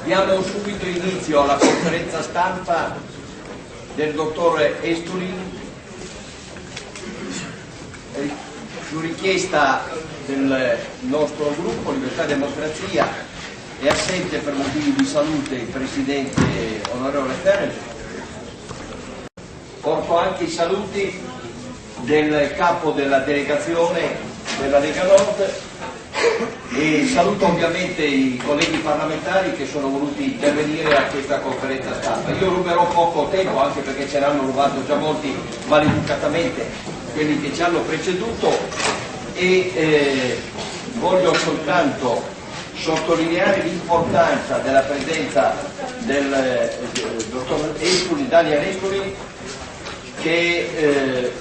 Diamo subito inizio alla conferenza stampa del dottor Estulin. Su richiesta del nostro gruppo Libertà e Democrazia è assente per motivi di salute il presidente onorevole Ferenc. Porto anche i saluti del capo della delegazione della Lega Nord e saluto ovviamente i colleghi parlamentari che sono voluti intervenire a questa conferenza stampa. Io ruberò poco tempo anche perché ce l'hanno rubato già molti maleducatamente quelli che ci hanno preceduto e voglio soltanto sottolineare l'importanza della presenza del dottor Estulin, Daniel Estulin, che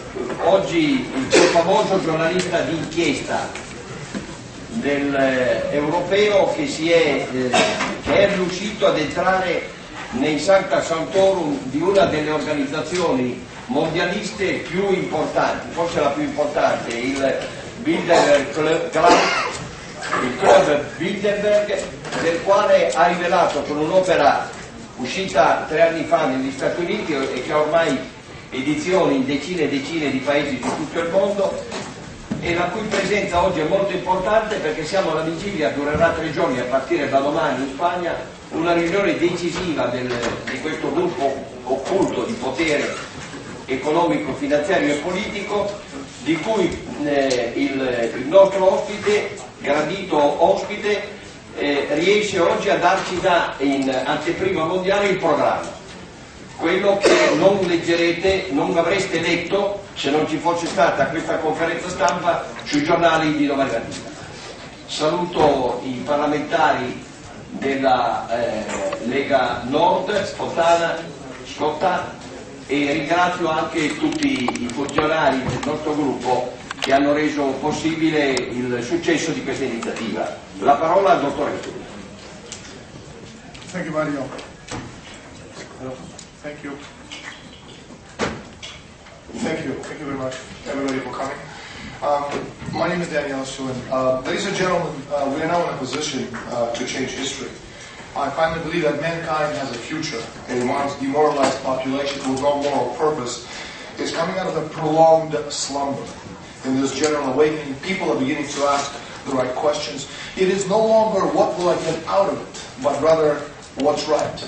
oggi il più famoso giornalista di inchiesta europeo che è riuscito ad entrare nei Sancta Sanctorum di una delle organizzazioni mondialiste più importanti, forse la più importante, il Bilderberg Club, il club Bilderberg, del quale ha rivelato con un'opera uscita 3 anni fa negli Stati Uniti e che ha ormai edizioni in decine e decine di paesi di tutto il mondo, e la cui presenza oggi è molto importante perché siamo alla vigilia, durerà 3 giorni a partire da domani in Spagna, una riunione decisiva di questo gruppo occulto di potere economico, finanziario e politico, di cui il nostro ospite, gradito ospite, riesce oggi a darci in anteprima mondiale il programma. Quello che non leggerete, non avreste letto se non ci fosse stata questa conferenza stampa sui giornali di domani mattina. Saluto i parlamentari della Lega Nord, Scotta, e ringrazio anche tutti i funzionari del nostro gruppo che hanno reso possibile il successo di questa iniziativa. La parola al dottor Estulin. Thank you, Mario. Thank you. Thank you very much, everybody, for coming. My name is Daniel Estulin. Ladies and gentlemen, we are now in a position to change history. I finally believe that mankind has a future. A once demoralized population with no moral purpose is coming out of a prolonged slumber. In this general awakening, people are beginning to ask the right questions. It is no longer what will I get out of it, but rather what's right.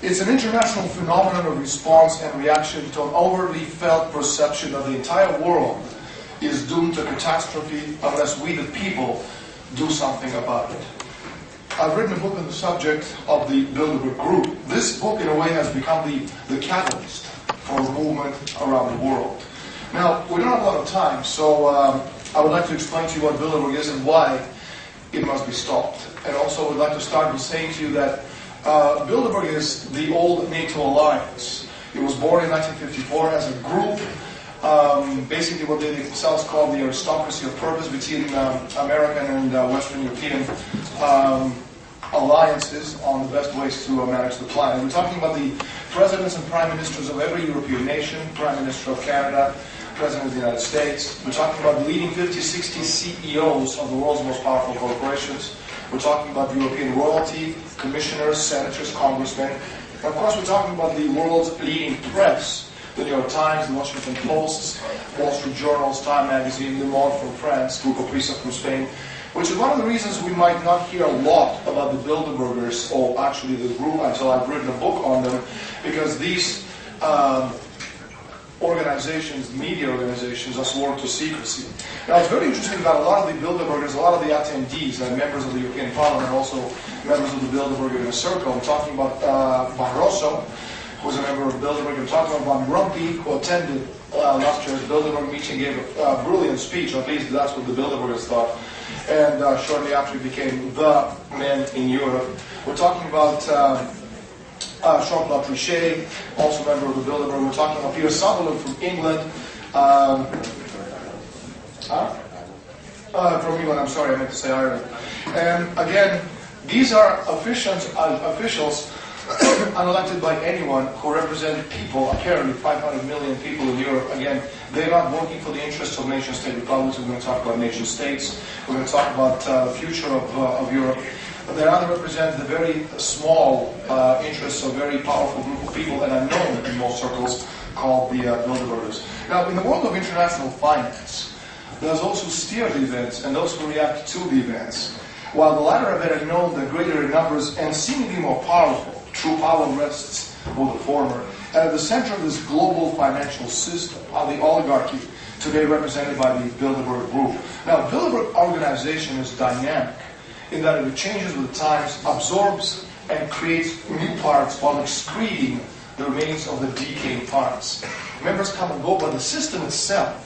It's an international phenomenon of response and reaction to an overly felt perception that the entire world is doomed to catastrophe unless we, the people, do something about it. I've written a book on the subject of the Bilderberg group. This book, in a way, has become the catalyst for a movement around the world. Now, we don't have a lot of time, so I would like to explain to you what Bilderberg is and why it must be stopped. And also, I would like to start with saying to you that Bilderberg is the old NATO alliance. It was born in 1954 as a group, basically what they themselves call the aristocracy of purpose between American and Western European alliances on the best ways to manage the planet. We're talking about the presidents and prime ministers of every European nation, Prime Minister of Canada, President of the United States. We're talking about the leading 50, 60 CEOs of the world's most powerful corporations. We're talking about the European royalty, commissioners, senators, congressmen. And of course, we're talking about the world's leading press, the New York Times, the Washington Post, Wall Street Journal, Time Magazine, Le Monde from France, Grupo Prisa from Spain, which is one of the reasons we might not hear a lot about the Bilderbergers, or actually the group, until I've written a book on them, because these organizations, media organizations, are sworn to secrecy. Now, it's very interesting that a lot of the Bilderbergers, a lot of the attendees, and members of the European Parliament, also members of the Bilderberg Inner Circle. I'm talking about Barroso, who's a member of Bilderberg. I'm talking about Van Rompuy, who attended last year's Bilderberg meeting, gave a brilliant speech, or at least that's what the Bilderbergers thought. And shortly after, he became the man in Europe. We're talking about Jean-Claude Trichet, also a member of the Bilderberg. We're talking about Peter Sutherland from England. From England, I'm sorry, I meant to say Ireland. And again, these are officials unelected by anyone who represent people, apparently 500 million people in Europe. Again, they're not working for the interests of nation-state republics. We're going to talk about nation-states. We're going to talk about the future of Europe. but they rather represent the very small interests of a very powerful group of people that are known in most circles called the Bilderbergs. Now, in the world of international finance, there's also steer the events and those who react to the events. While the latter are better known, the greater in numbers and seemingly more powerful, true power rests with the former. And at the center of this global financial system are the oligarchy, today represented by the Bilderberg Group. Now, Bilderberg organization is dynamic in that it changes with times, absorbs and creates new parts while excreting the remains of the decaying parts. Members come and go, but the system itself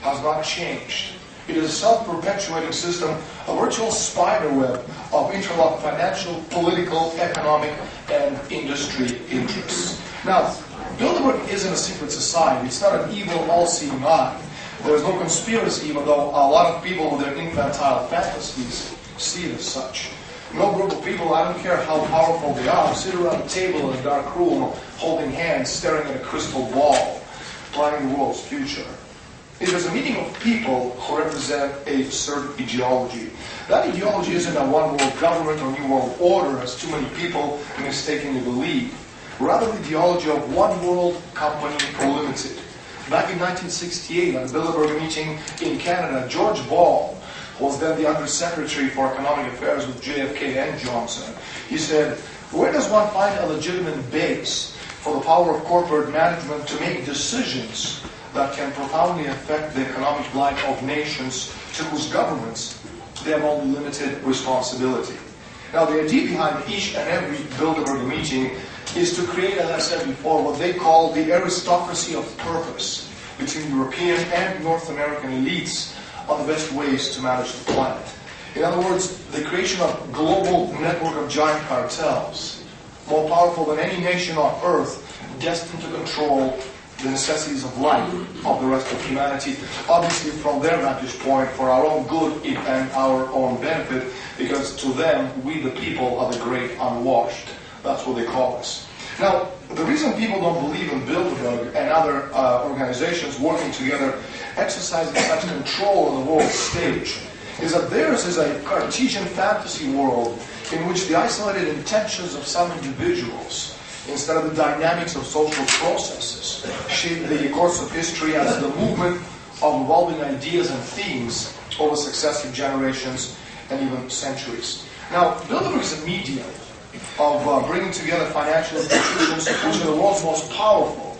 has not changed. It is a self-perpetuating system, a virtual spider web of interlocked financial, political, economic, and industry interests. Now, Bilderberg isn't a secret society. It's not an evil, all-seeing eye. There is no conspiracy, even though a lot of people with their infantile fantasies see it as such. No group of people, I don't care how powerful they are, sit around a table in a dark room, holding hands, staring at a crystal ball, planning the world's future. It is a meeting of people who represent a certain ideology. That ideology isn't a one-world government or new world order, as too many people mistakenly believe. Rather, the ideology of one world company limited. Back in 1968, at a Bilderberg meeting in Canada, George Ball, who was then the Undersecretary for Economic Affairs with JFK and Johnson, he said, "Where does one find a legitimate base for the power of corporate management to make decisions that can profoundly affect the economic life of nations to whose governments they have only limited responsibility?" Now, the idea behind each and every Bilderberg meeting is to create, as I said before, what they call the aristocracy of purpose between European and North American elites on the best ways to manage the planet. In other words, the creation of a global network of giant cartels, more powerful than any nation on earth, destined to control the necessities of life of the rest of humanity, obviously from their vantage point for our own good and our own benefit, because to them, we the people are the great unwashed. That's what they call us. Now, the reason people don't believe in Bilderberg and other organizations working together, exercising such control on the world stage, is that theirs is a Cartesian fantasy world in which the isolated intentions of some individuals, instead of the dynamics of social processes, shape the course of history as the movement of evolving ideas and themes over successive generations and even centuries. Now, Bilderberg is a medium of bringing together financial institutions which are the world's most powerful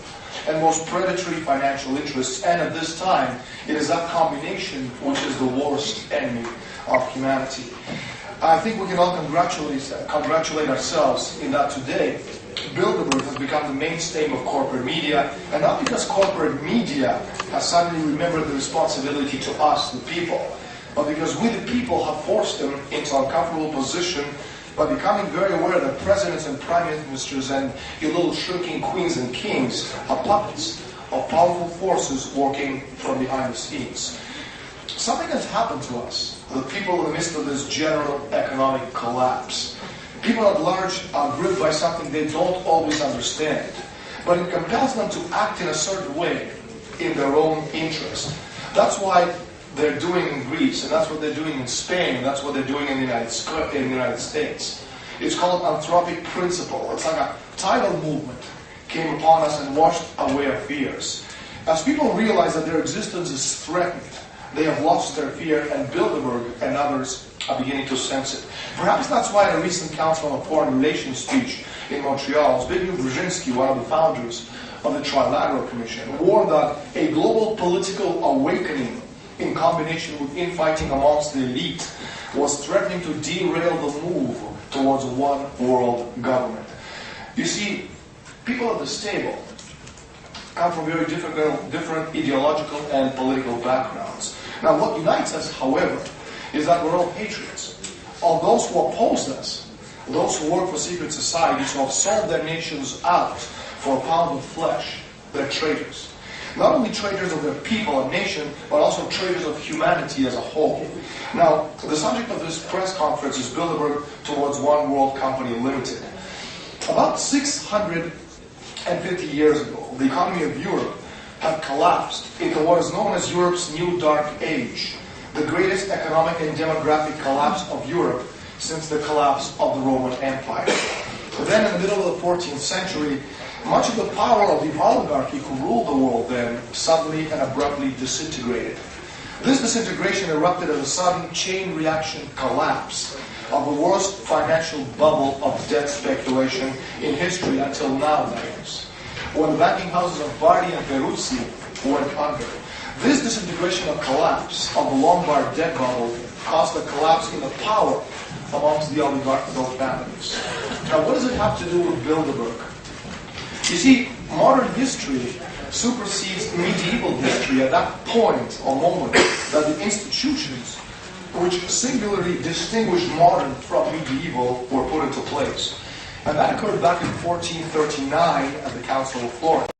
and most predatory financial interests, and at this time, it is that combination which is the worst enemy of humanity. I think we can all congratulate ourselves in that today, Bilderberg has become the mainstay of corporate media, and not because corporate media has suddenly remembered the responsibility to us, the people, but because we, the people, have forced them into an uncomfortable position by becoming very aware that presidents and prime ministers and your little shrinking queens and kings are puppets of powerful forces working from behind the scenes. Something has happened to us, the people in the midst of this general economic collapse. People at large are gripped by something they don't always understand, but it compels them to act in a certain way in their own interest. That's why they're doing in Greece, and that's what they're doing in Spain, and that's what they're doing in the United States. It's called anthropic principle. It's like a tidal movement came upon us and washed away our fears. As people realize that their existence is threatened, they have lost their fear, and Bilderberg and others are beginning to sense it. Perhaps that's why in a recent Council on Foreign Relations speech in Montreal, Zbigniew Brzezinski, one of the founders of the Trilateral Commission, warned that a global political awakening in combination with infighting amongst the elite was threatening to derail the move towards a one-world government. You see, people at this table come from very different ideological and political backgrounds. Now, what unites us, however, is that we're all patriots. All those who oppose us, those who work for secret societies, who have sold their nations out for a pound of flesh, they're traitors. Not only traitors of their people and nation, but also traitors of humanity as a whole. Now, the subject of this press conference is Bilderberg towards One World Company Limited. About 650 years ago, the economy of Europe had collapsed into what is known as Europe's New Dark Age, the greatest economic and demographic collapse of Europe since the collapse of the Roman Empire. But then in the middle of the 14th century, much of the power of the oligarchy who ruled the world then suddenly and abruptly disintegrated. This disintegration erupted as a sudden chain reaction collapse of the worst financial bubble of debt speculation in history until now, that is, when the banking houses of Bardi and Peruzzi went under. This disintegration and collapse of the Lombard debt bubble caused a collapse in the power amongst the oligarchical families. Now, what does it have to do with Bilderberg? You see, modern history supersedes medieval history at that point or moment that the institutions which singularly distinguished modern from medieval were put into place. And that occurred back in 1439 at the Council of Florence.